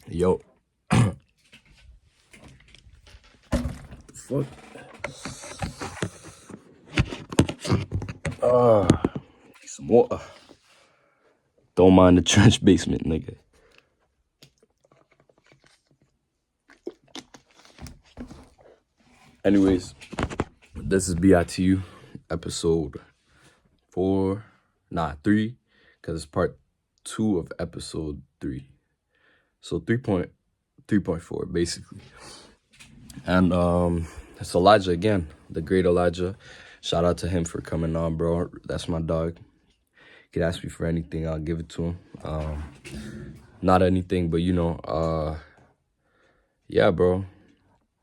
Yo. The fuck? Need some water. Don't mind the trench basement, nigga. Anyways, this is BITU episode 3, because it's part 2 of episode 3. So 3.4 basically. And it's Elijah again, the great Elijah. Shout out to him for coming on, bro. That's my dog. You could ask me for anything, I'll give it to him. Not anything, but yeah, bro.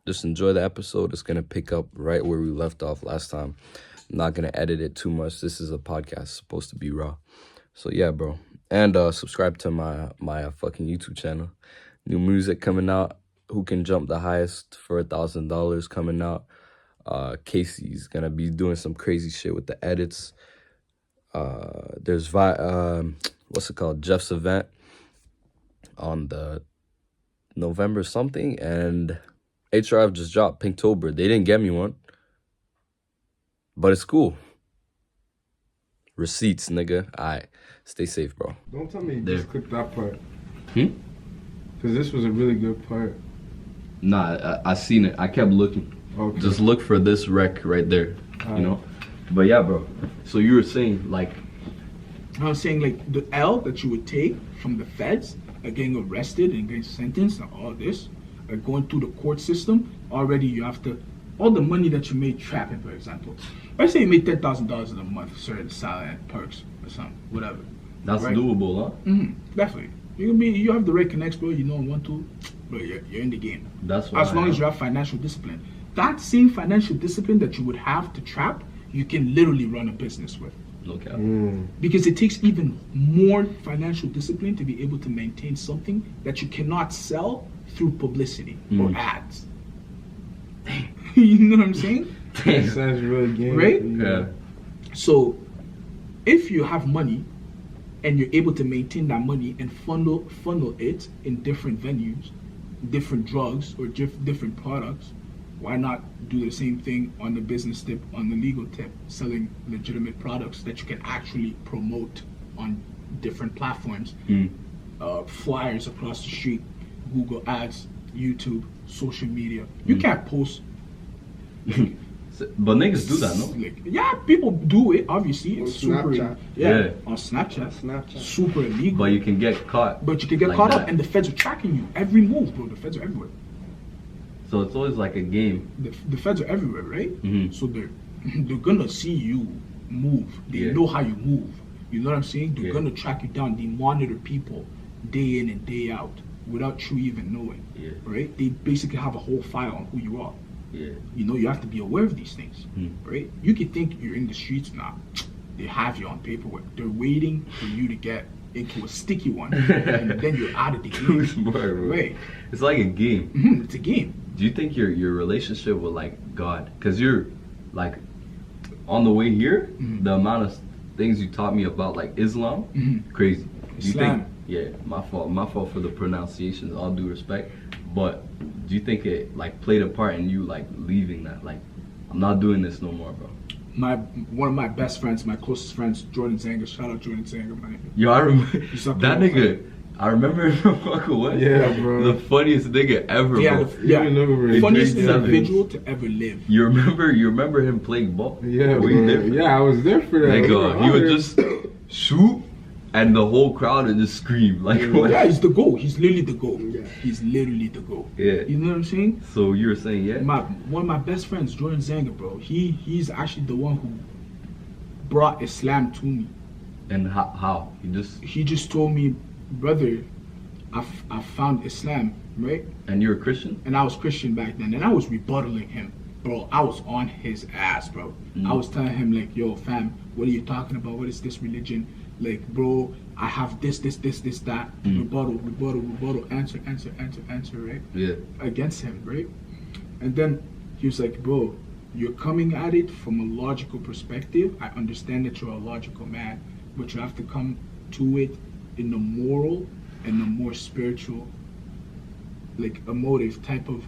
Just enjoy the episode. It's gonna pick up right where we left off last time. I'm not gonna edit it too much. This is a podcast, it's supposed to be raw. So yeah, bro. And subscribe to my fucking YouTube channel. New music coming out. Who can jump the highest for $1,000 coming out. Casey's gonna be doing some crazy shit with the edits. There's what's it called? Jeff's event on the November something, and HRF just dropped Pinktober. They didn't get me one, but it's cool. Receipts, nigga. Alright, stay safe, bro. Don't tell me you just clicked that part. Because this was a really good part. Nah, I seen it. I kept looking. Okay. Just look for this wreck right there, you know? But yeah, bro. So you were saying, like... I was saying, like, the L that you would take from the feds, getting arrested and getting sentenced and all this, going through the court system, already you have to... All the money that you made trapping, for example. Let's say you made $10,000 in a month, certain salary and perks or something, whatever. That's right? doable, huh? Definitely. You have the right connects, bro. You know, want to, but you're in the game. That's why. As long as you have financial discipline. That same financial discipline that you would have to trap, you can literally run a business with. Okay. Because it takes even more financial discipline to be able to maintain something that you cannot sell through publicity or ads. You know what I'm saying? That sounds really good. Right? Yeah. So, if you have money and you're able to maintain that money and funnel it in different venues, different drugs or different products, why not do the same thing on the business tip, on the legal tip, selling legitimate products that you can actually promote on different platforms, flyers across the street, Google Ads, YouTube, social media. You can't post. But niggas do that, no? Like, yeah, people do it. Obviously, it's On super. Snapchat. Yeah. On Snapchat. Snapchat. Super illegal. But you can get caught. But you can get like caught that. up, and the feds are tracking you every move, bro. The feds are everywhere. So it's always like a game. The feds are everywhere, right? Mhm. So they're gonna see you move. They know how you move. You know what I'm saying? They're gonna track you down. They monitor people day in and day out without you even knowing. Yeah. Right? They basically have a whole file on who you are. Yeah. You know, you have to be aware of these things, right? You can think you're in the streets now. They have you on paperwork. They're waiting for you to get into a sticky one, and then you're out of the Too game. smart, bro. Right? It's like a game. It's a game. Do you think your relationship with like God, because you're like on the way here, the amount of things you taught me about like Islam, crazy. Do you Islam. think? Yeah, my fault for the pronunciations. All due respect, but do you think it like played a part in you like leaving that? Like, I'm not doing this no more, bro. One of my best friends, my closest friends, Jordan Zanga. Shout out Jordan Zanga, man. Yo, I remember suck that on nigga. I remember him from fucking what? Yeah, bro. The funniest nigga ever, Yeah, bro. funniest grade seven. individual to ever live. You remember him playing ball? Yeah, Were you bro. there for that? Yeah, I was there for that. Nigga, he would just shoot, and the whole crowd would just scream. Like, what? Yeah, he's the GOAT. He's literally the GOAT. Yeah. He's literally the GOAT. Yeah. You know what I'm saying? So you were saying, yeah? One of my best friends, Jordan Zanga, bro. He's actually the one who brought Islam to me. And how? He just told me, brother, I found Islam, right? And you're a Christian? And I was Christian back then, and I was rebuttaling him, bro. I was on his ass, bro. I was telling him like, yo, fam, what are you talking about? What is this religion? Like, bro, I have this, that. Rebuttal, answer, right? Yeah. Against him, right? And then he was like, bro, you're coming at it from a logical perspective. I understand that you're a logical man, but you have to come to it in the moral and the more spiritual like emotive type of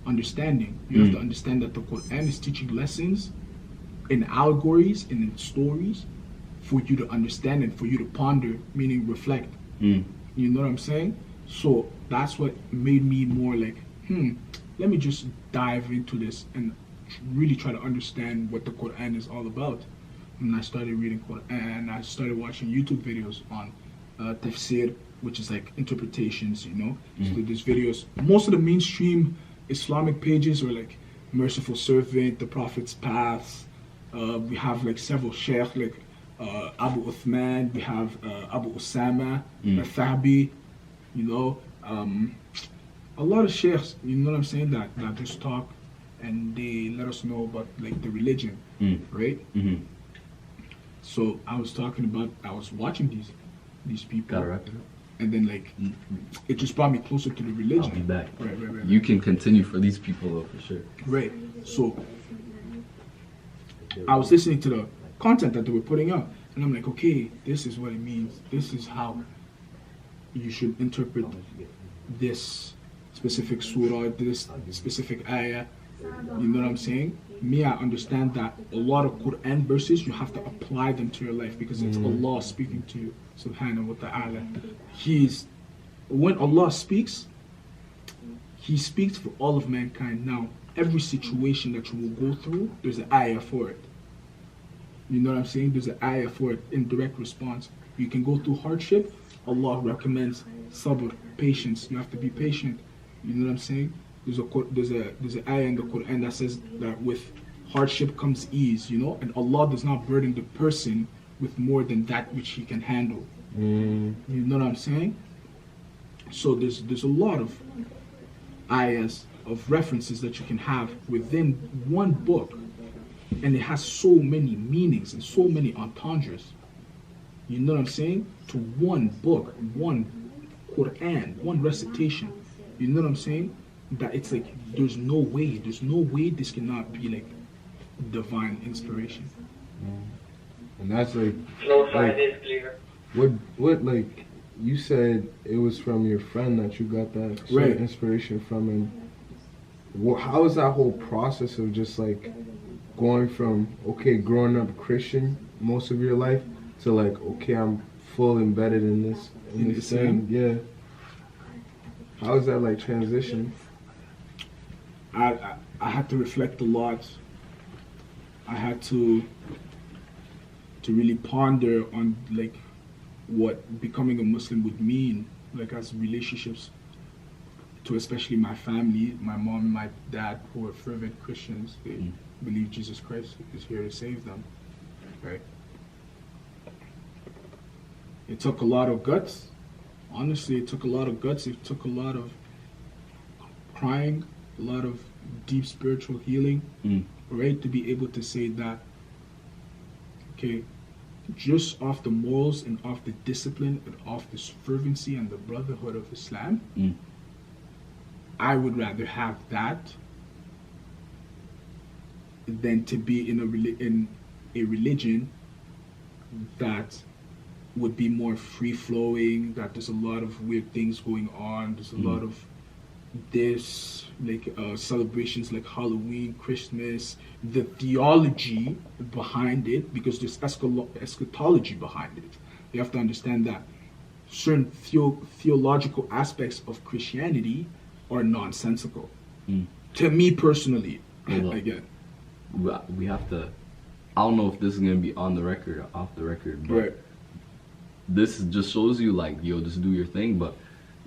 understanding. You have to understand that the Quran is teaching lessons in allegories and in stories for you to understand and for you to ponder, meaning reflect. You know what I'm saying? So that's what made me more like, let me just dive into this and really try to understand what the Quran is all about. And I started reading Quran, and I started watching YouTube videos on tafsir, which is like interpretations, you know. So there's videos. Most of the mainstream Islamic pages are like Merciful Servant, The Prophet's Paths. We have like several sheikh, like Abu Uthman. We have Abu Usama, Al-Thabi, you know. A lot of sheikhs, you know what I'm saying, that just talk and they let us know about like the religion, right? So I was watching these people. Gotta wrap it up. And then like it just brought me closer to the religion. I'll be back. Right. You can continue for these people though, for sure. Right. So I was listening to the content that they were putting out, and I'm like, okay, this is what it means. This is how you should interpret this specific surah, this specific ayah. You know what I'm saying? Me, I understand that a lot of Quran verses, you have to apply them to your life because it's Allah speaking to you, subhanahu wa ta'ala. When Allah speaks, He speaks for all of mankind. Now, every situation that you will go through, there's an ayah for it. You know what I'm saying? There's an ayah for it in direct response. You can go through hardship. Allah recommends sabr, patience. You have to be patient. You know what I'm saying? There's an ayah in the Quran that says that with hardship comes ease, you know, and Allah does not burden the person with more than that which he can handle. You know what I'm saying? So there's a lot of ayahs, of references that you can have within one book, and it has so many meanings and so many entendres. You know what I'm saying? To one book, one Quran, one recitation. You know what I'm saying? That it's like there's no way this cannot be like divine inspiration. And that's like is clear. what like you said it was from your friend that you got that sort Right. of inspiration from, and how is that whole process of just like going from growing up Christian most of your life to like I'm full embedded in this thing? Yeah. How is that like transition? I had to reflect a lot. I had to really ponder on like what becoming a Muslim would mean, like as relationships to especially my family, my mom and my dad, who are fervent Christians. They believe Jesus Christ is here to save them, right? It took a lot of guts. Honestly, it took a lot of guts. It took a lot of crying, a lot of deep spiritual healing, right? To be able to say that, okay, just off the morals and off the discipline and off this fervency and the brotherhood of Islam, I would rather have that than to be in a religion that would be more free-flowing, that there's a lot of weird things going on, there's a lot of this, like celebrations like Halloween, Christmas, the theology behind it, because there's eschatology behind it. You have to understand that certain theological aspects of Christianity are nonsensical. To me personally, again. We have to, I don't know if this is going to be on the record or off the record, but Right. this just shows you like, yo, just do your thing, but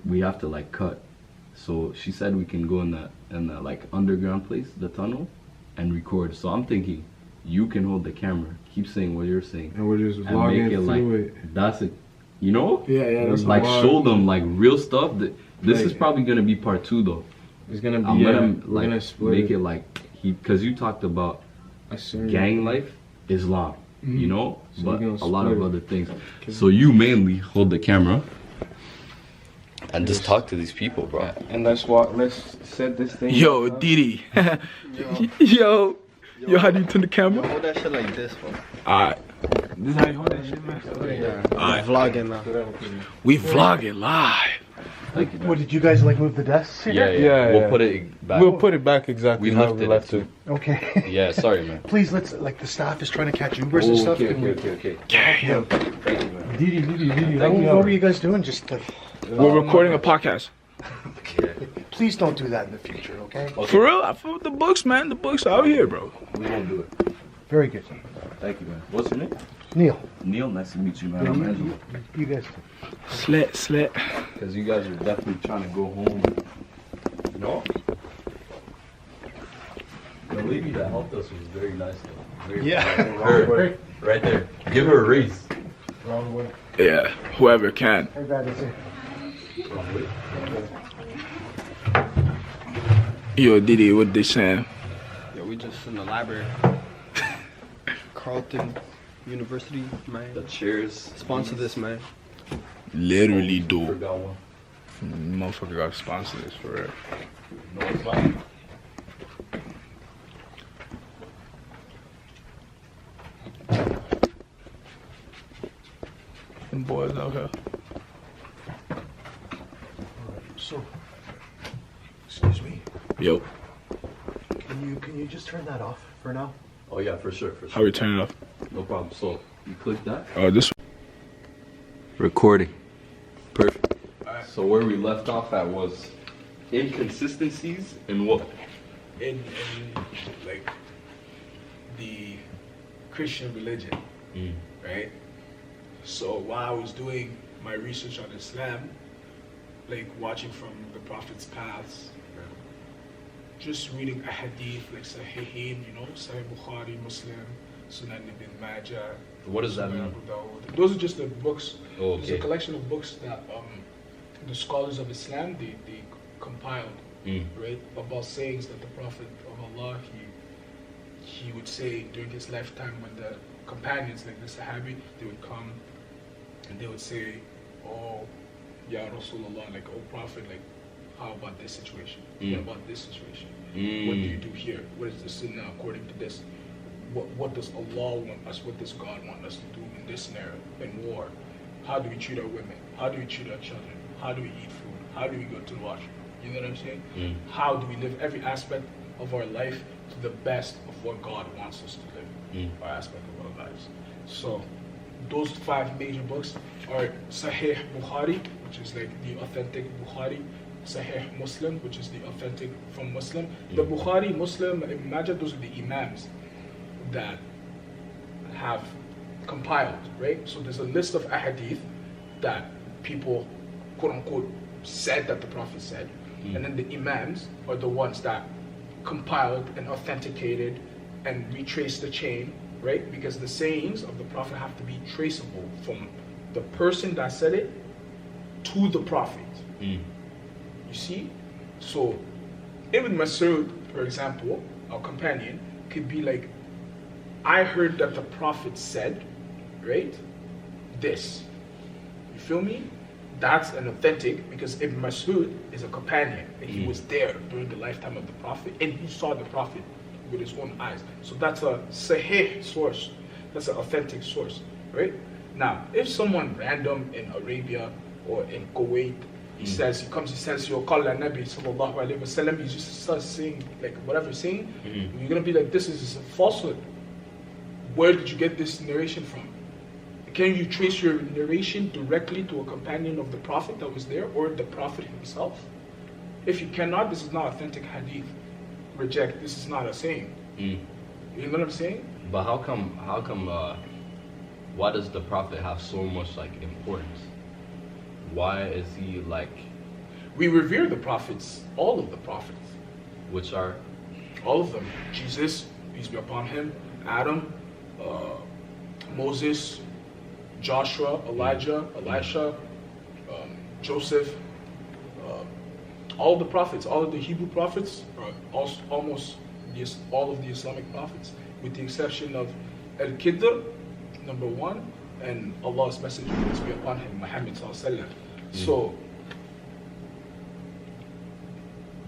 we have to like cut. So she said we can go in the like underground place, the tunnel, and record. So I'm thinking you can hold the camera, keep saying what you're saying, And we're just and vlogging make it like through it. that's it, you know? Yeah, that's Like wild. show them like real stuff. This is Like- probably gonna be part 2 though. It's gonna be I'm gonna we're gonna like split make it like because you talked about a certain gang life, Islam, you know, So but we're gonna a lot of split it. other things. So you mainly hold the camera and just talk to these people, bro. And let's set this thing. Yo, up. Didi. Yo, how do you turn the camera? Hold that shit like this, bro. Alright, This is how you hold that shit, man. Vlogging now. we vlogging live. Thank you. What, did you guys like move the desks? Yeah. Yeah, We'll yeah. put it back. We'll put it back exactly We how lifted we it left too. it. Okay. Yeah, sorry, man. Please, let's, like, the staff is trying to catch Ubers and stuff. Okay. Can we- Okay. Yeah. Thank you, man. Didi. What were you guys doing? Just like, We're recording a podcast. please don't do that in the future, okay? For real, I feel the books, man. The books are out here, bro. We won't do it. Very good. Thank you, man. What's your name? Neil, Neil. Nice to meet you, man. I'm Angelo. you guys. Slit. Because you guys are definitely trying to go home. No? The lady that helped us was very nice, though. Very Her, right there. Give her a raise. Wrong way. Yeah, whoever can. How bad is it? Yo, Didi, what they saying? Yeah, we just in the library. Carleton University, man. The chairs. Sponsor this, man. Literally do. Forgot one. Motherfucker got to sponsor this for real. No, it's fine. Them boys out here. So, excuse me. Yo, Can you just turn that off for now? Oh, yeah, for sure. how we turn it off? No problem. So, you click that. Oh, this Recording. Perfect. So where we left off at was inconsistencies in what? in like the Christian religion, right? So while I was doing my research on Islam, like watching from the Prophet's paths, just reading a hadith like Sahihin, Sahih Bukhari, Muslim, Sunan Ibn Majah. What does that Sunan mean? Abu Dawud. Those are just the books. Oh, There's a okay. collection of books that the scholars of Islam they compiled, right, about sayings that the Prophet of Allah he would say during his lifetime when the companions like the Sahabi they would come and they would say, "Oh, Ya Rasulullah, like, oh Prophet, like, how about this situation? What about this situation? What do you do here? What is the sunnah according to this? What does Allah want us? What does God want us to do in this scenario, in war? How do we treat our women? How do we treat our children? How do we eat food? How do we go to the washroom? You know what I'm saying? How do we live every aspect of our life to the best of what God wants us to live, our aspect of our lives? So those 5 major books are Sahih Bukhari, which is like the authentic Bukhari, Sahih Muslim, which is the authentic from Muslim. The Bukhari, Muslim, Ibn Majah, those are the Imams that have compiled, right? So there's a list of ahadith that people, quote unquote, said that the Prophet said, and then the Imams are the ones that compiled and authenticated and retraced the chain, right? Because the sayings of the Prophet have to be traceable from the person that said it to the Prophet. You see? So Ibn Mas'ud, for example, our companion, could be like, I heard that the Prophet said, right, this. You feel me? That's an authentic, because Ibn Mas'ud is a companion and he was there during the lifetime of the Prophet and he saw the Prophet with his own eyes. So that's a sahih source. That's an authentic source, right? Now, if someone random in Arabia or in Kuwait, he says, he says, Yo, Qala Nabi sallallahu alayhi wa sallam, he just starts saying, like, whatever he's saying, you're going to be like, this is a falsehood. Where did you get this narration from? Can you trace your narration directly to a companion of the Prophet that was there or the Prophet himself? If you cannot, this is not authentic hadith. Reject, this is not a saying. You know what I'm saying? But how come, why does the Prophet have so much, like, importance? Why is he, like... We revere the prophets, all of the prophets. Which are? All of them. Jesus, peace be upon him, Adam, Moses, Joshua, Elijah, Elisha, Joseph, all the prophets, all of the Hebrew prophets, almost all of the Islamic prophets, with the exception of Al-Qidr, number 1, and Allah's Messenger, peace be upon him, Muhammad sallallahu alaihi wasallam. So,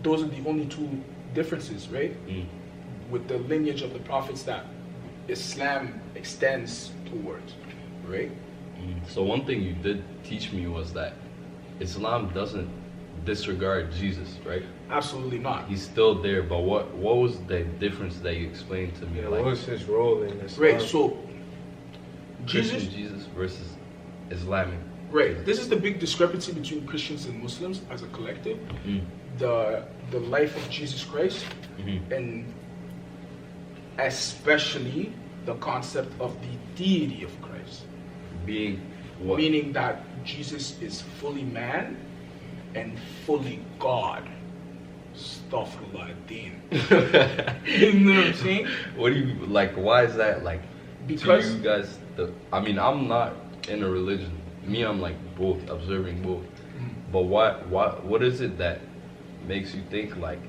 those are the only 2 differences, right? With the lineage of the prophets that Islam extends towards, right? So one thing you did teach me was that Islam doesn't disregard Jesus, right? Absolutely not. He's still there, but what was the difference that you explained to me? Yeah, Like what was his role in this? Right. So Christian Jesus versus Islamic. right. This is the big discrepancy between Christians and Muslims as a collective. The life of Jesus Christ, and especially the concept of the deity of Christ. Being what? Meaning that Jesus is fully man and fully God. Astaghfirullah ad-din. You know what I'm saying? What do you like? Why is that like? Because- to you guys, I mean, I'm not in a religion. Me, I'm like both, observing both. But what is it that makes you think like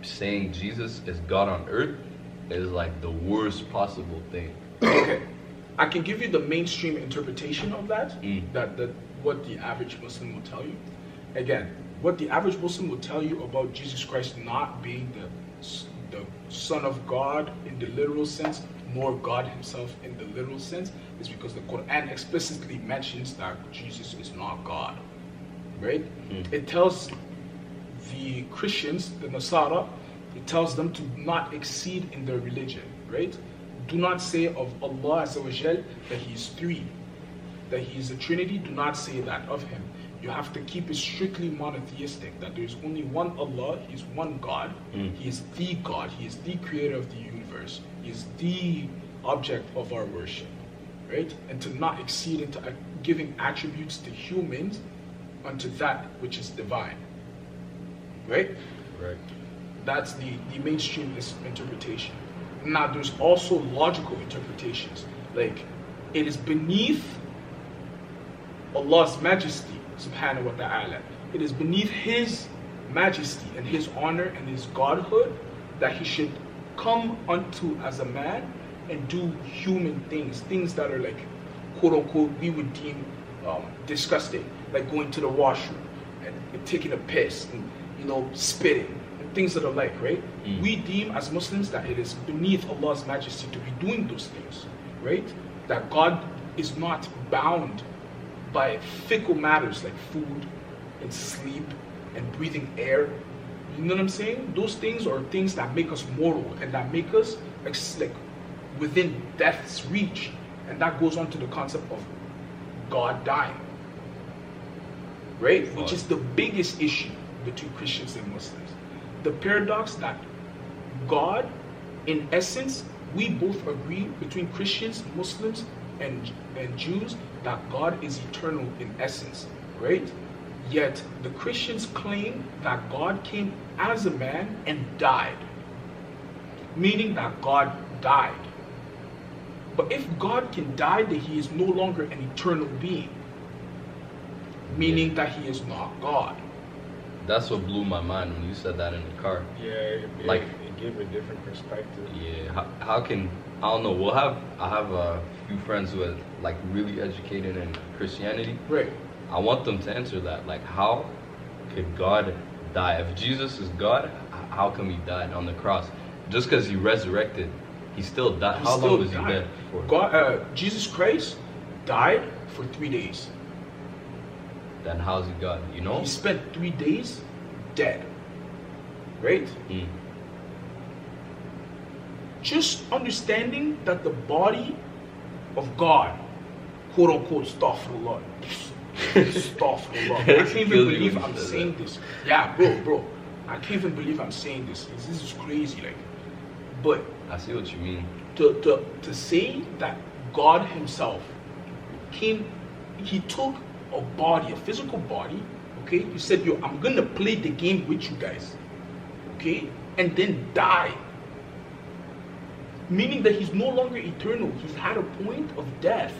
saying Jesus is God on earth is like the worst possible thing? Okay. I can give you the mainstream interpretation of that, Mm. that what the average Muslim will tell you. Again, what the average Muslim will tell you about Jesus Christ not being the Son of God in the literal sense, nor God himself in the literal sense, is because the Quran explicitly mentions that Jesus is not God. Right? It tells the Christians, the Nasara, it tells them to not exceed in their religion, right? Do not say of Allah Azza wa Jal that He is three, that He is a Trinity. Do not say that of Him. You have to keep it strictly monotheistic, that there is only one Allah, He is one God, He is the God, He is the creator of the universe, He is the object of our worship, right? And to not exceed into giving attributes to humans unto that which is divine, right? Right. That's the mainstream interpretation. Now, there's also logical interpretations. Like, it is beneath Allah's majesty, subhanahu wa ta'ala. It is beneath His majesty and His honor and His godhood that He should come unto as a man and do human things. Things that are like, quote unquote, we would deem disgusting. Like going to the washroom and taking a piss and, spitting. Things that are like, right? We deem as Muslims that it is beneath Allah's majesty to be doing those things, right? That God is not bound by fickle matters like food and sleep and breathing air. You know what I'm saying? Those things are things that make us mortal and that make us like within death's reach. And that goes on to the concept of God dying, right? Which is the biggest issue between Christians and Muslims. The paradox that God, in essence, we both agree between Christians, Muslims, and Jews that God is eternal in essence, right? Yet the Christians claim that God came as a man and died, meaning that God died. But if God can die, then He is no longer an eternal being, meaning that He is not God. That's what blew my mind when you said that in the car. Yeah, Like- it gave a different perspective. Yeah, how can, I don't know, I have a few friends who are like really educated in Christianity. Right. I want them to answer that. Like, how could God die? If Jesus is God, how come He died on the cross? Just because He resurrected, He still died. He How still long was He died. dead for? God, Jesus Christ died for 3 days. Then how's He God? You know? He spent 3 days dead. Right? Mm. Just understanding that the body of God, quote unquote, astaghfirullah. Astaghfirullah. I can't even Kills you believe when you I'm say saying that. this. Yeah, bro. I can't even believe I'm saying this. This is crazy. Like, but I see what you mean. to say that God Himself came, He took a body, a physical body, okay? He said, yo, I'm gonna play the game with you guys, okay? And then die. Meaning that He's no longer eternal. He's had a point of death.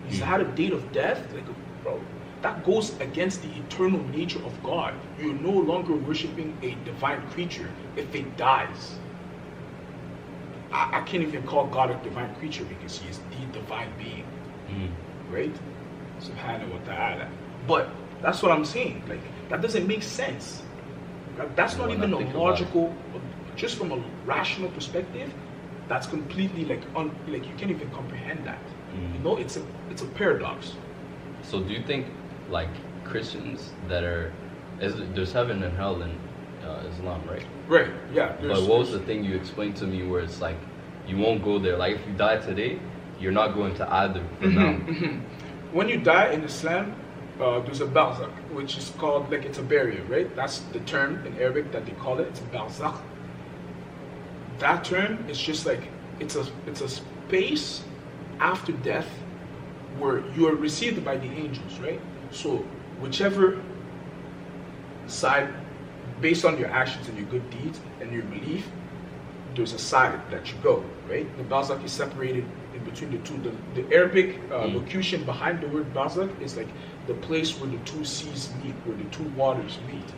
He's had a date of death. Like, bro, that goes against the eternal nature of God. You're no longer worshiping a divine creature if it dies. I can't even call God a divine creature because He is the divine being, right? Subhanahu wa ta'ala. But that's what I'm saying. Like, that doesn't make sense. That's not When even I a think about logical, just from a rational perspective, that's completely like you can't even comprehend that. You know, it's a paradox. So do you think, like, Christians that are, there's heaven and hell in Islam, right? Right. Yeah. But what was the thing you explained to me where it's like you won't go there? Like if you die today, you're not going to either for now. When you die in Islam, there's a barzakh, which is called, like, it's a barrier, right? That's the term in Arabic that they call it. It's a barzakh. That term is just like it's a space after death where you are received by the angels, right? So whichever side, based on your actions and your good deeds and your belief, there's a side that you go, right? The barzakh is separated in between the two. The Arabic locution behind the word barzakh is like the place where the two seas meet, where the two waters meet.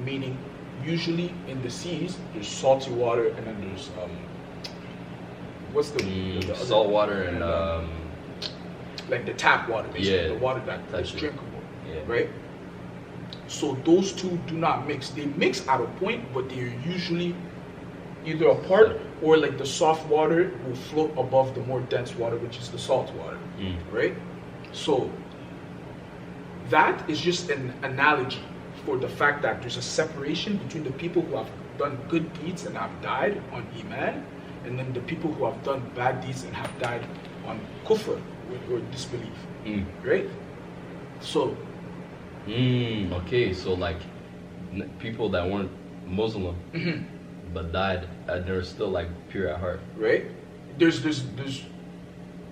Meaning, usually in the seas, there's salty water, and then there's what's the other- Salt water and like the tap water, basically, the water that's drinkable, right? So those two do not mix. They mix at a point, but they're usually either apart or like the soft water will float above the more dense water, which is the salt water, right? So that is just an analogy for the fact that there's a separation between the people who have done good deeds and have died on Iman, and then the people who have done bad deeds and have died on kufr or disbelief, right? So okay, so like people that weren't Muslim but died and they're still like pure at heart, right? There's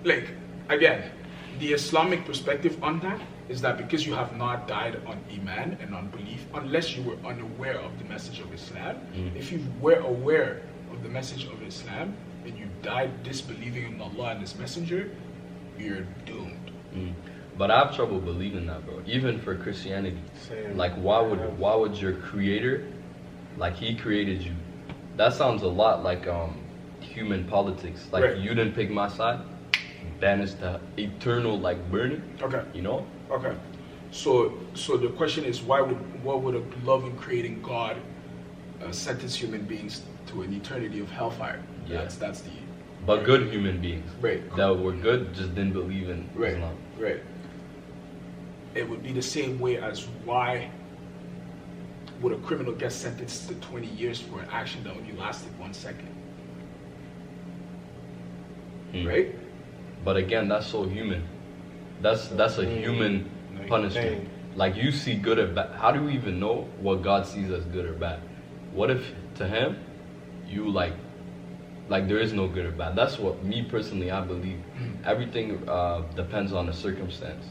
like, again, the Islamic perspective on that is that because you have not died on Iman and on belief, unless you were unaware of the message of Islam, if you were aware of the message of Islam and you died disbelieving in Allah and His Messenger, you're doomed. But I have trouble believing that, bro. Even for Christianity, Same. like why would your creator, like he created you? That sounds a lot like human politics. Like Right. you didn't pick my side, banished to eternal like burning. Okay. You know? Okay. So the question is, what would a loving, creating God sentence human beings to an eternity of hellfire? Yeah. That's the But good human beings right. that were good just didn't believe in Right. Islam. Right. It would be the same way as why would a criminal get sentenced to 20 years for an action that only lasted 1 second? Right? But again, that's so human. That's a human punishment. Like you see good or bad. How do we even know what God sees as good or bad? What if to Him, you like there is no good or bad? That's what me personally I believe. Everything depends on the circumstance.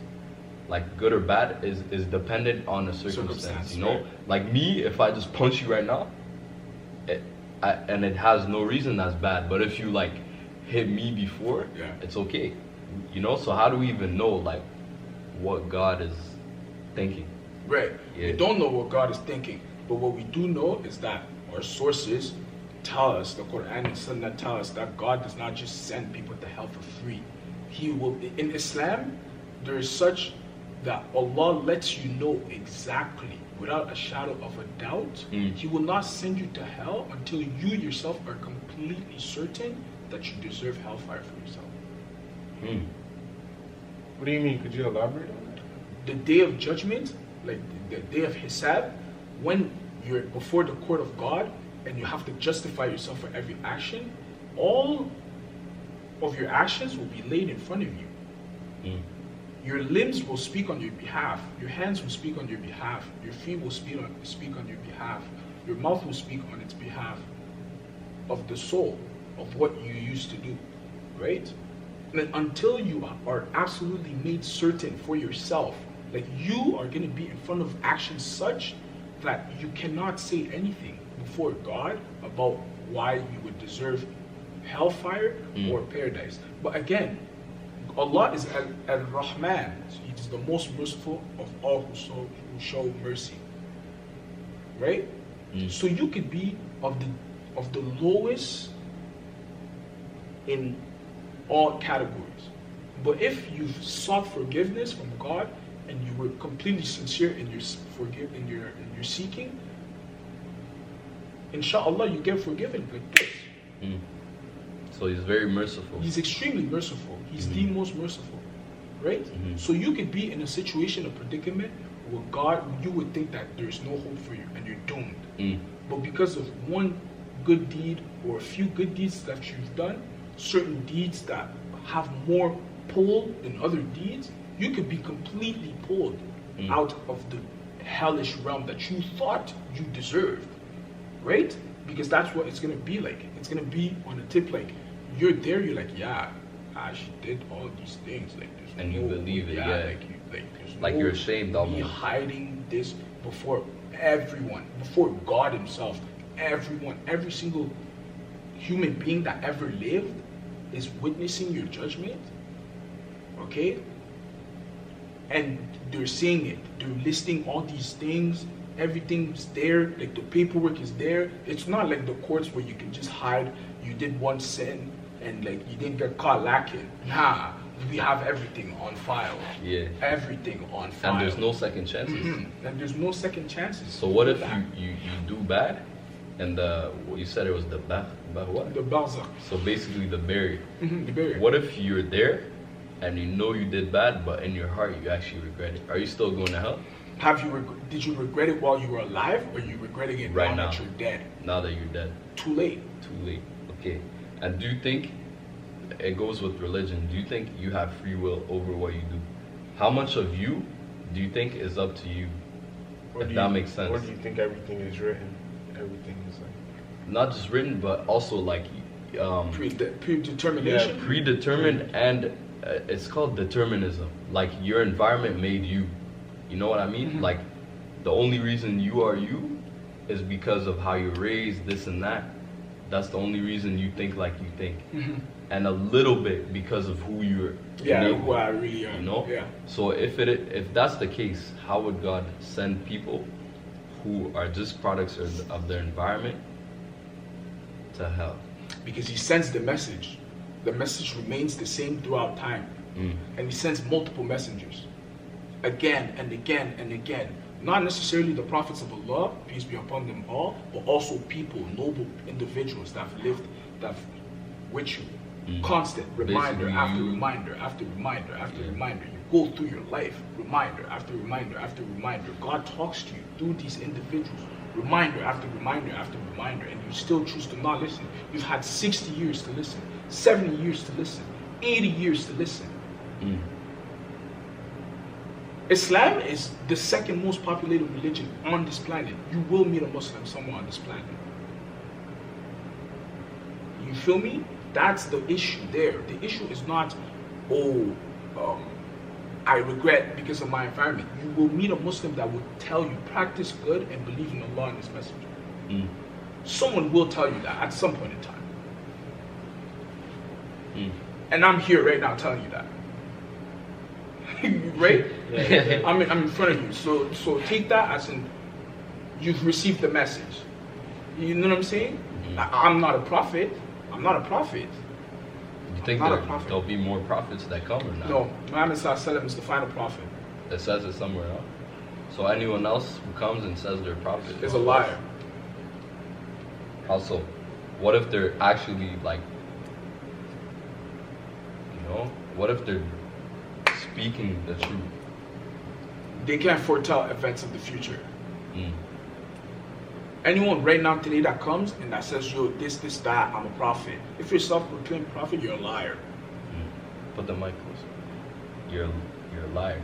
Like good or bad is dependent on the circumstance. You know, right. like me, if I just punch you right now, and it has no reason, that's bad. But if you like hit me before, it's okay. You know, so how do we even know like what God is thinking? Right. Yeah. We don't know what God is thinking, but what we do know is that our sources tell us, the Quran and Sunnah tell us that God does not just send people to hell for free. He will, in Islam, there is such that Allah lets you know exactly, without a shadow of a doubt, He will not send you to hell until you yourself are completely certain that you deserve hellfire for yourself. What do you mean? Could you elaborate on that? The day of judgment, like the day of Hisab, when you're before the court of God and you have to justify yourself for every action, all of your actions will be laid in front of you. Your limbs will speak on your behalf. Your hands will speak on your behalf. Your feet will speak on your behalf. Your mouth will speak on its behalf of the soul, of what you used to do, right? And until you are absolutely made certain for yourself, like you are going to be in front of actions such that you cannot say anything before God about why you would deserve hellfire or paradise. But again, Allah is Al-Rahman. He is the most merciful of all who show mercy. Right? So you could be of the lowest in all categories. But if you've sought forgiveness from God and you were completely sincere in your seeking, inshallah you get forgiven like this. So He's very merciful. He's extremely merciful. He's the most merciful, right? So you could be in a situation, a predicament, with God, you would think that there's no hope for you and you're doomed. Mm. But because of one good deed or a few good deeds that you've done, certain deeds that have more pull than other deeds, you could be completely pulled out of the hellish realm that you thought you deserved, right? Because that's what it's gonna be like. It's gonna be on a tip like you're there. You're like, yeah, she did all these things. Like, there's And you no, believe it, yeah. There's Like no you're ashamed me almost. hiding this before everyone, before God Himself. Everyone, every single human being that ever lived is witnessing your judgment. Okay? And they're saying it. They're listing all these things. Everything's there. Like the paperwork is there. It's not like the courts where you can just hide. You did one sin and like you didn't get caught lacking. Nah, we have everything on file. Yeah. Everything on file. And there's no second chances. And there's no second chances. So what if you do bad, and what you said it was the what? The barzakh. So basically the barrier. The barrier. What if you're there, and you know you did bad, but in your heart you actually regret it? Are you still going to hell? Did you regret it while you were alive, or are you regretting it Right now now. that you're dead? Now that you're dead, Too late. too late. Okay. And do you think it goes with religion? Do you think you have free will over what you do? How much of you do you think is up to you? Or If do that you- makes sense. Or do you think everything is written? Everything is like. Not just written, but also like Predetermination. predetermined, and it's called determinism. Like your environment made you. You know what I mean? Like the only reason you are you is because of how you're raised, this and that. That's the only reason you think like you think. And a little bit because of who you're. Yeah, innately, who I really am. You know? Yeah. So if that's the case, how would God send people who are just products of their environment to hell? Because He sends the message. The message remains the same throughout time. And He sends multiple messengers. Again and again and again. Not necessarily the prophets of Allah, peace be upon them all, but also people, noble individuals that have lived, that have with you. Constant reminder Basically, after you- reminder after reminder after Yeah. reminder. You go through your life, reminder after reminder after reminder. God talks to you through these individuals, reminder after reminder after reminder, and you still choose to not listen. You've had 60 years to listen, 70 years to listen, 80 years to listen. Islam is the second most populated religion on this planet. You will meet a Muslim somewhere on this planet. You feel me? That's the issue there. The issue is not, I regret because of my environment. You will meet a Muslim that will tell you, practice good and believe in Allah and His Messenger. Someone will tell you that at some point in time. And I'm here right now telling you that. Right? I'm in front of you. So take that as in you've received the message. You know what I'm saying? I'm not a prophet. I'm not a prophet. You think Not a prophet. there'll be more prophets that come or not? No, Muhammad Sallallahu Alaihi Wasallam is the final prophet. It says it somewhere else. So anyone else who comes and says they're a prophet Is a liar. Also, what if they're actually like, what if they're speaking the truth? They can't foretell events of the future. Anyone right now today that comes and that says, yo, this, that, I'm a prophet. If you're a self-proclaimed prophet, you're a liar. Put the mic close. You're a liar.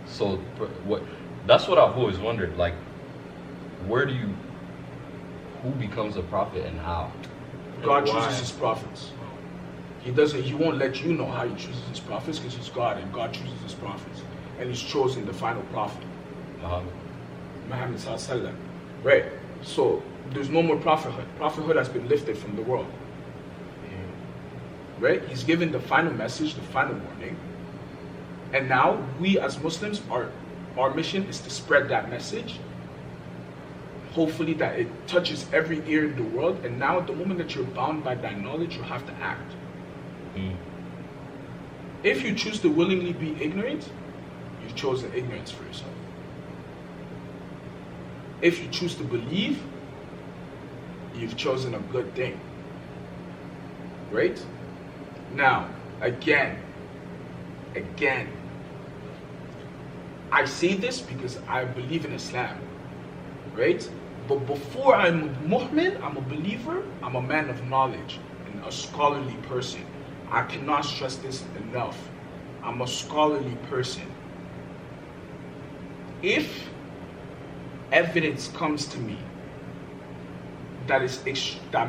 So what? That's what I've always wondered. Like, who becomes a prophet and how? God Why? chooses His prophets. He won't let you know how He chooses His prophets because He's God and God chooses His prophets. And He's chosen the final prophet, Muhammad. Muhammad Sallallahu Alaihi Wasallam. Right. So there's no more prophethood. Prophethood has been lifted from the world. Right? He's given the final message, the final warning. And now we as Muslims, our mission is to spread that message. Hopefully that it touches every ear in the world. And now at the moment that you're bound by that knowledge, you have to act. If you choose to willingly be ignorant, you've chosen ignorance for yourself. If you choose to believe, you've chosen a good thing. Right? Now, again, I say this because I believe in Islam, right? But before I'm a mu'min, I'm a believer, I'm a man of knowledge and a scholarly person. I cannot stress this enough. I'm a scholarly person. If evidence comes to me that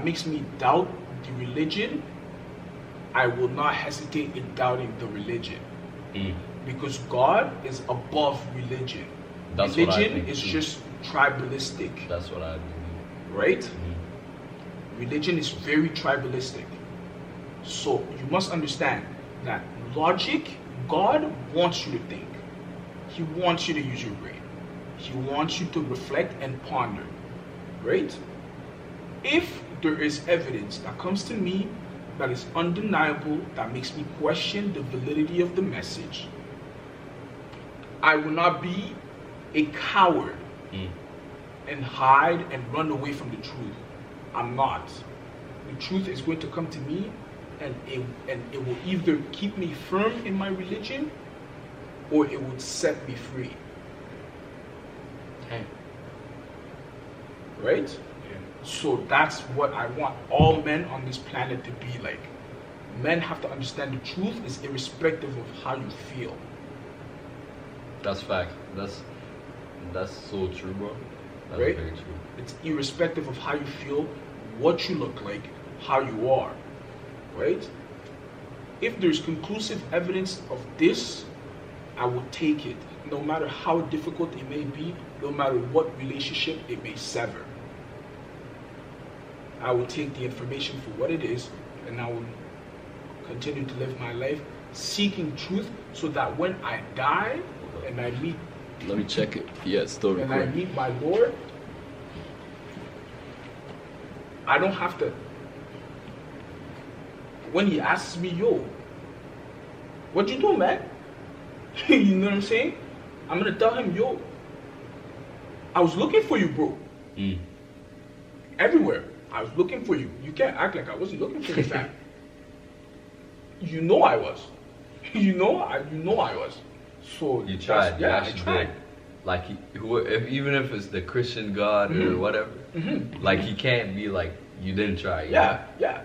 makes me doubt the religion, I will not hesitate in doubting the religion. Because God is above religion. That's what I Religion think is too. just tribalistic, That's what I believe. right? Religion is very tribalistic. So you must understand that logic, God wants you to think. He wants you to use your brain. He wants you to reflect and ponder, right? If there is evidence that comes to me that is undeniable, that makes me question the validity of the message, I will not be a coward and hide and run away from the truth. I'm not. The truth is going to come to me, and it will either keep me firm in my religion or it would set me free. Right? So that's what I want all men on this planet to be like. Men have to understand the truth is irrespective of how you feel. That's fact. That's so true, bro. That's Right? very true. It's irrespective of how you feel, what you look like, how you are. Right? If there's conclusive evidence of this, I will take it, no matter how difficult it may be, no matter what relationship it may sever. I will take the information for what it is, and I will continue to live my life seeking truth, so that when I die and I meet Let me check it. Yeah, it's still and I recording. meet my Lord, I don't have to. When he asks me, yo, what you doing, man? You know what I'm saying? I'm gonna tell him, yo, I was looking for you, bro. Everywhere. I was looking for you. You can't act like I wasn't looking for you, fam. You know I was. You know I was. So You that's- tried. You Yeah, I actually tried. did. Like, even if it's the Christian God or whatever, like, he can't be like, you didn't try. you know? Yeah.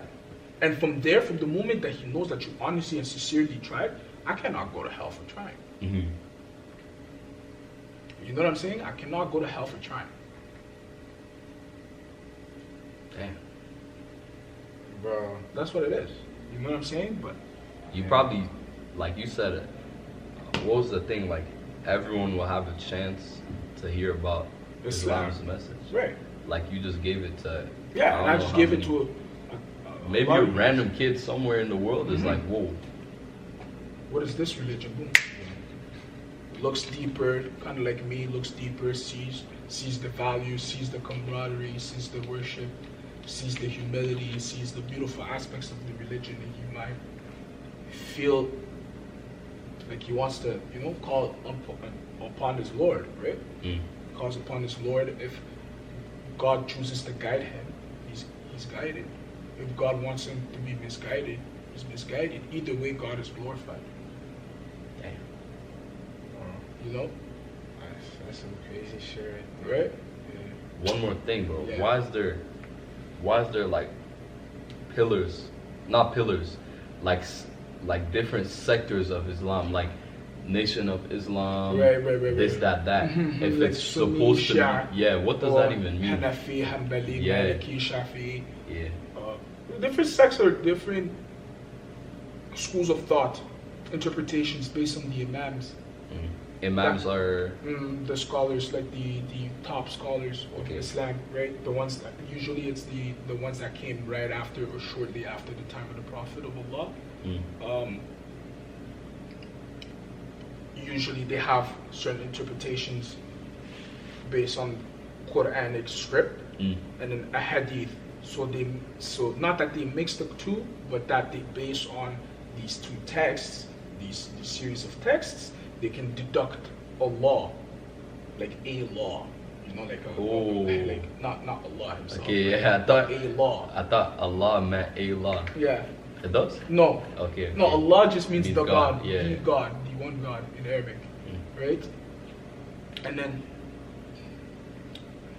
And from there, from the moment that he knows that you honestly and sincerely tried, I cannot go to hell for trying. You know what I'm saying? I cannot go to hell for trying. Damn. Bro, That's what it is. You know what I'm saying? But You probably, like you said, what was the thing? Like, everyone will have a chance to hear about Islam. Islam's message. right. Like, you just gave it to. Yeah, and I don't know just how gave it many- to Maybe lot a of- random kid somewhere in the world is like, whoa. What is this religion? Boom. Looks deeper, kind of like me, looks deeper, sees the value, sees the camaraderie, sees the worship, sees the humility, sees the beautiful aspects of the religion, and he might feel like he wants to, call upon his Lord, right? Calls upon his Lord. If God chooses to guide him, he's guided. If God wants him to be misguided, he's misguided. Either way, God is glorified. Damn. You know, that's some crazy shit. right? One more thing, bro. Yeah. Why is there like pillars, not pillars, like different sectors of Islam, like Nation of Islam, Right. this, that. If Like it's Sunni, supposed to Shia, be, yeah, what does or that even mean? Hanafi, Hanbali, Yeah. Maliki, Shafi. Yeah. Different sects are different schools of thought, interpretations based on the imams. Imams are The scholars, like the top scholars of Okay. Islam, right? The ones that usually it's the ones that came right after or shortly after the time of the Prophet of Allah. Usually they have certain interpretations based on Quranic script and then a hadith. So not that they mix the two, but that they base on these two texts, these series of texts, they can deduct a law, like a law, like not Allah himself. okay. right? Yeah, I thought Allah meant a law. Yeah. It does. No. Okay. No, Allah just means Means the God, God, yeah. the God, the one God in Arabic, right? and then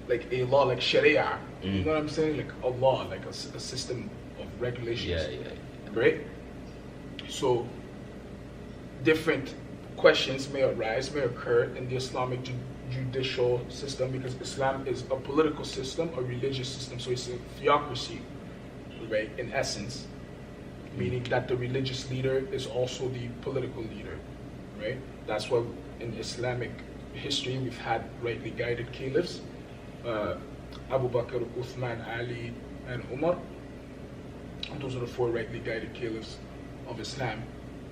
like a law like Sharia. You know what I'm saying? Like a law, like a system of regulations. Yeah. Right? So different questions may arise, may occur in the Islamic judicial system, because Islam is a political system, a religious system, so it's a theocracy, right, in essence, meaning that the religious leader is also the political leader, right? That's why in Islamic history we've had rightly guided caliphs, Abu Bakr, Uthman, Ali, and Umar. And those are the 4 rightly guided caliphs of Islam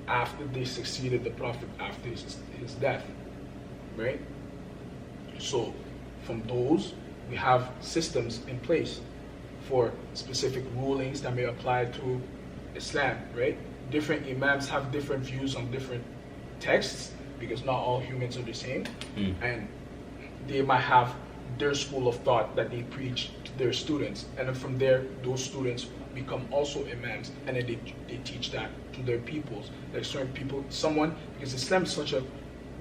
after they succeeded the Prophet after his death, right? So from those, we have systems in place for specific rulings that may apply to Islam, right? Different imams have different views on different texts, because not all humans are the same, and they might have their school of thought that they preach to their students, and then from there, those students become also imams, and then they teach that to their peoples. Like certain people, someone, because Islam is such a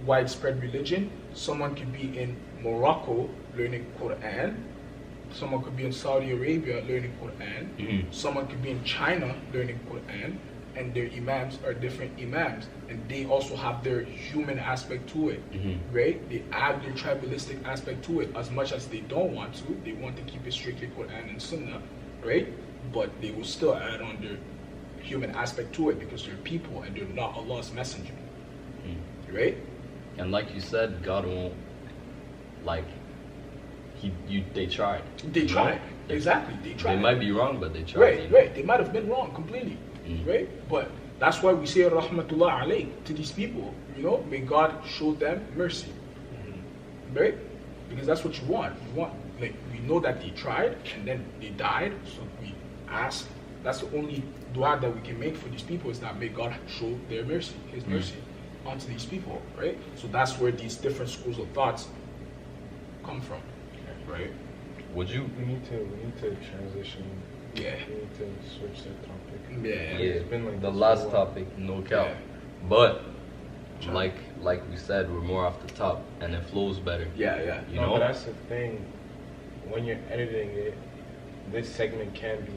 widespread religion, someone could be in Morocco learning Quran, someone could be in Saudi Arabia learning Quran, someone could be in China learning Quran, and their imams are different imams, and they also have their human aspect to it, right? They add their tribalistic aspect to it as much as they don't want to. They want to keep it strictly Quran and Sunnah, right? But they will still add on their human aspect to it, because they're people and they're not Allah's messenger, right? And like you said, God won't, like, they tried. They tried. Exactly, they tried. They might be wrong, but they tried. Right. They might have been wrong completely, right? But that's why we say Rahmatullah alayh to these people. You know, may God show them mercy, right? Because that's what you want. You want, like, we know that they tried and then they died, so we ask. That's the only dua that we can make for these people, is that may God show their mercy, His mercy, onto these people, right? So that's where these different schools of thoughts come from, right? Would you? We need to transition. Yeah. We need to switch the topic. Yeah. It's been like the this last for a while. topic, no cap. Yeah. But like we said, we're more off the top, and it flows better. Yeah. You No, know. but that's the thing. When you're editing it, this segment can be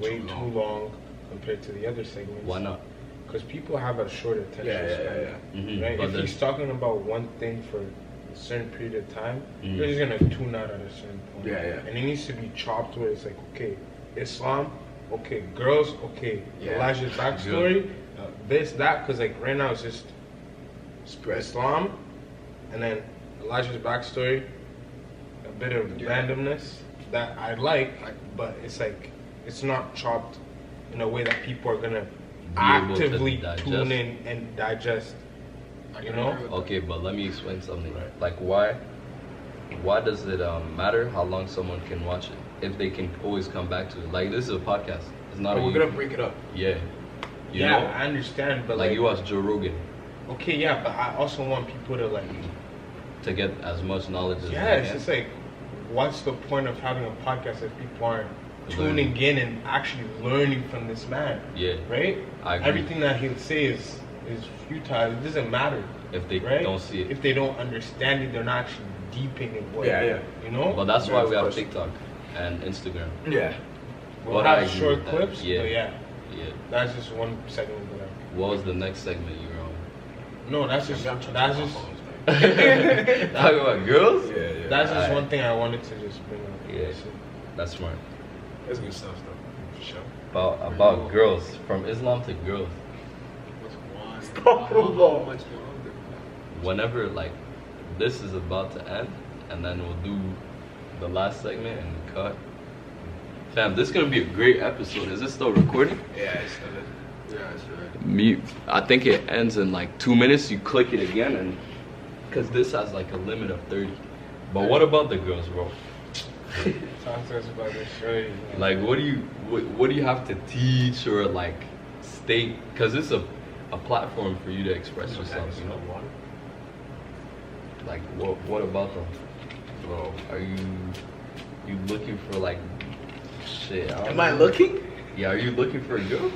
way Too too long. long compared to the other segments. Why not? Because people have a short attention span. Mhm. Right? But If there's- he's talking about one thing for a certain period of time, Mhm. they're just gonna tune out at a certain point. Yeah. And it needs to be chopped where it's like, okay, Islam, okay, girls, okay, Yeah. Elijah's backstory, this, that, because like right now it's just Spread. Islam, and then Elijah's backstory, a bit of randomness that I like, but it's like it's not chopped in a way that people are gonna able to actively digest. tune in and digest. You know? Okay, but let me explain something. Like, why does it matter how long someone can watch it if they can always come back to it? Like, this is a podcast. It's not. But a we're gonna break it up. Yeah. You Yeah, know? I understand, but Like you watch Joe Rogan okay, yeah, but I also want people to like. to get as much knowledge as Yeah, they it's can. just like, what's the point of having a podcast if people aren't Learning. tuning in and actually learning from this man? Yeah. Right? I agree. Everything that he'll say is futile. It doesn't matter. If they right? don't see it. If they don't understand it, they're not actually deeping in what. Yeah. You know? But that's why Yeah, we of have course. TikTok and Instagram. Yeah. We'll But I have agree short with that. clips. Yeah. But yeah, Yeah. that's just one segment that What was the next segment you were on? No, that's just I'm trying that's to just Talking about girls? Yeah. that's just Alright. one thing I wanted to just bring up. Yeah. That's smart. That's good stuff, though. For sure. About girls, from Islam to girls. Whenever like this is about to end, and then we'll do the last segment and cut. Fam, this is gonna be a great episode. Is it still recording? Yeah, it's good. Yeah, it's good. I think it ends in like 2 minutes. You click it again, and because this has like a limit of 30. But what about the girls, bro? Talk to us about this show. Like, what do you have to teach or like state? Because it's a platform for you to express yourself. You know. Like, what about them? Bro, are you looking for like shit? Am I looking? Yeah, are you looking for a girl?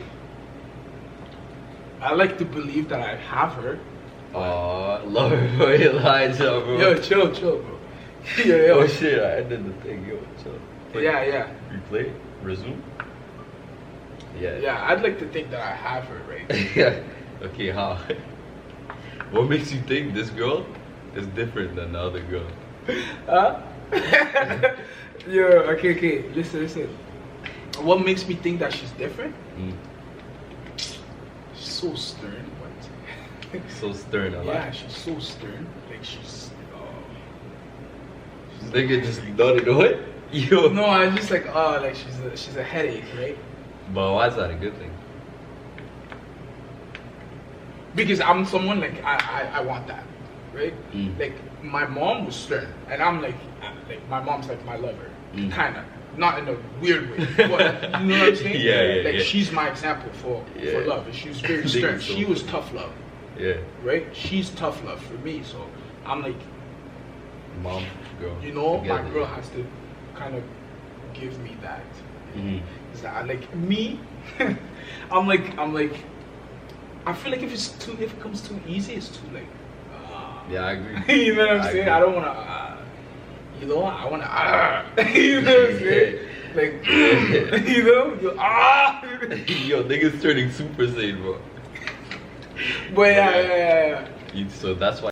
I like to believe that I have her. Love it, bro. You lied, bro. Yo, chill, bro. Yo. Oh shit, I ended the thing, yo. Chill. Yeah. Replay? Resume? Yeah. Yeah, I'd like to think that I have her, right? Yeah. Okay, how? What makes you think this girl is different than the other girl? Huh? Yo, okay. Listen. What makes me think that she's different? She's so stern. What? So stern, a lot. Yeah, she's so stern. Like she's. Nigga just done it, what? Yo. No, I'm just like, like she's a headache, right? But why is that a good thing? Because I'm someone like I want that, right? Mm. Like my mom was stern, and I'm like my mom's like my lover, kind of, not in a weird way, but you know what I'm saying? Yeah. She's my example for love. She was very stern. So She was tough love. Yeah. Right? She's tough love for me, so I'm like, Mom, girl. you know, together. my girl has to kind of give me that. Mm-hmm. Is that like me? I'm like. I feel like if it comes too easy, it's too like. Yeah, I agree. You know what I'm saying? agree. I don't want to. You know, I want to. You know what I'm saying? Like, you know, Yo, niggas turning Super Saiyan, bro. But yeah. So that's why.